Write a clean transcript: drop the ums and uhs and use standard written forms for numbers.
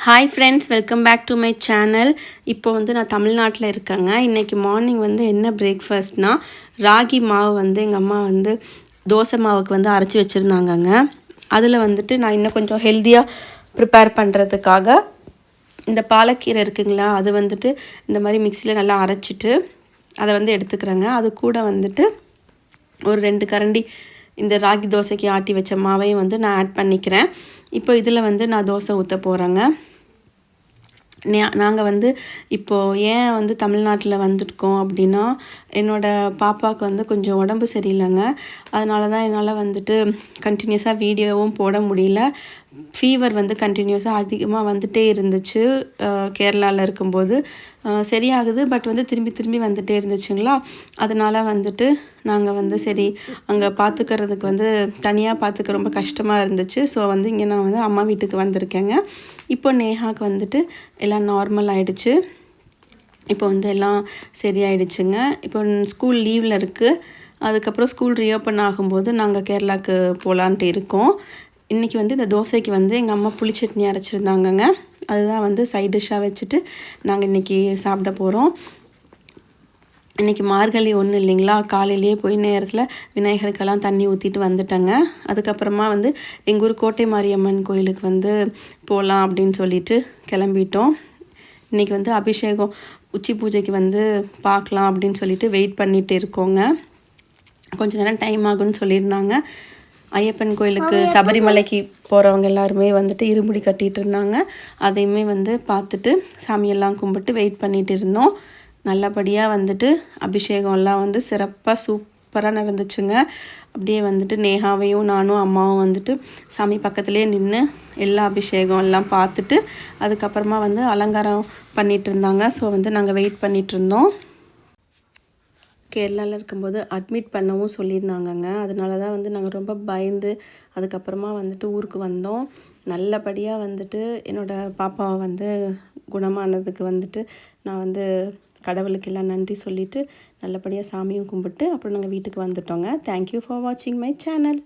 Hi friends, welcome back to my channel. இப்போ வந்து நான் தமிழ்நாட்டில் இருக்கேங்க. இன்றைக்கி மார்னிங் வந்து என்ன பிரேக்ஃபாஸ்ட்னால், ராகி மாவு வந்து எங்கள் அம்மா வந்து தோசை மாவுக்கு வந்து அரைச்சி வச்சுருந்தாங்கங்க. அதில் வந்துட்டு நான் இன்னும் கொஞ்சம் ஹெல்த்தியாக ப்ரிப்பேர் பண்ணுறதுக்காக இந்த பாலக்கீரை இருக்குங்களா, அது வந்துட்டு இந்த மாதிரி மிக்சியில் நல்லா அரைச்சிட்டு அதை வந்து எடுத்துக்கிறேங்க. அது கூட வந்துட்டு ஒரு 2 கரண்டி இந்த ராகி தோசைக்கு ஆட்டி வச்ச மாவையும் வந்து நான் ஆட் பண்ணிக்கிறேன். இப்போ இதில் வந்து நான் தோசை ஊற்ற போகிறேங்க. நாங்கள் வந்து இப்போது ஏன் வந்து தமிழ்நாட்டில் வந்துருக்கோம் அப்படின்னா, என்னோடய பாப்பாவுக்கு வந்து கொஞ்சம் உடம்பு சரியில்லைங்க. அதனால தான் என்னால் வந்துட்டு கண்டினியூஸாக வீடியோவும் போட முடியல. ஃபீவர் வந்து கண்டினியூஸாக அதிகமாக வந்துகிட்டே இருந்துச்சு. கேரளாவில் இருக்கும்போது சரியாகுது, பட் வந்து திரும்பி திரும்பி வந்துகிட்டே இருந்துச்சுங்களா. அதனால் வந்துட்டு நாங்கள் வந்து சரி அங்கே பார்த்துக்கிறதுக்கு வந்து தனியாக பார்த்துக்க ரொம்ப கஷ்டமாக இருந்துச்சு. ஸோ வந்து இங்கே நான் வந்து அம்மா வீட்டுக்கு வந்திருக்கேங்க. இப்போ நேஹாவுக்கு வந்துட்டு எல்லாம் நார்மல் ஆகிடுச்சு. இப்போ வந்து எல்லாம் சரியாயிடுச்சுங்க. இப்போ ஸ்கூல் லீவில் இருக்குது. அதுக்கப்புறம் ஸ்கூல் ரீஓப்பன் ஆகும்போது நாங்கள் கேரளாவுக்கு போகலான்ட்டு இருக்கோம். இன்றைக்கி வந்து இந்த தோசைக்கு வந்து எங்கள் அம்மா புளி சட்னி அரைச்சிருந்தாங்கங்க. அதுதான் வந்து சைட் டிஷ்ஷாக வச்சுட்டு நாங்கள் இன்றைக்கி சாப்பிட போகிறோம். இன்றைக்கி மார்கழி ஒன்றும் இல்லைங்களா, காலையிலேயே போய் நேரத்தில் விநாயகருக்கெல்லாம் தண்ணி ஊற்றிட்டு வந்துட்டேங்க. அதுக்கப்புறமா வந்து எங்கள் ஊர் கோட்டை மாரியம்மன் கோயிலுக்கு வந்து போகலாம் அப்படின்னு சொல்லிட்டு கிளம்பிட்டோம். இன்றைக்கி வந்து அபிஷேகம் உச்சி பூஜைக்கு வந்து பார்க்கலாம் அப்படின்னு சொல்லிட்டு வெயிட் பண்ணிகிட்டு இருக்கோங்க. கொஞ்சம் நேரம் டைம் ஆகுன்னு சொல்லியிருந்தாங்க. ஐயப்பன் கோயிலுக்கு சபரிமலைக்கு போகிறவங்க எல்லாருமே வந்துட்டு இருமுடி கட்டிகிட்டு இருந்தாங்க. அதையுமே வந்து பார்த்துட்டு சாமியெல்லாம் கும்பிட்டு வெயிட் பண்ணிகிட்டு இருந்தோம். நல்லபடியாக வந்துட்டு அபிஷேகம்லாம் வந்து சிறப்பாக சூப்பராக நடந்துச்சுங்க. அப்படியே வந்துட்டு நேஹாவையும் நானும் அம்மாவும் வந்துட்டு சாமி பக்கத்துலேயே நின்று எல்லா அபிஷேகம் எல்லாம் பார்த்துட்டு அதுக்கப்புறமா வந்து அலங்காரம் பண்ணிகிட்டு இருந்தாங்க. ஸோ வந்து நாங்கள் வெயிட் பண்ணிகிட்டு இருந்தோம். கேரளாவில் இருக்கும்போது அட்மிட் பண்ணவும் சொல்லியிருந்தாங்கங்க. அதனால தான் வந்து நாங்கள் ரொம்ப பயந்து அதுக்கப்புறமா வந்துட்டு ஊருக்கு வந்தோம். நல்லபடியாக வந்துட்டு என்னோடய பாப்பாவை வந்து குணமானதுக்கு வந்துட்டு நான் வந்து கடவுளுக்கு எல்லாம் நன்றி சொல்லிவிட்டு நல்லபடியாக சாமியும் கும்பிட்டு அப்புறம் நாங்கள் வீட்டுக்கு வந்துட்டோங்க. தேங்க்யூ ஃபார் வாட்சிங் மை சேனல்.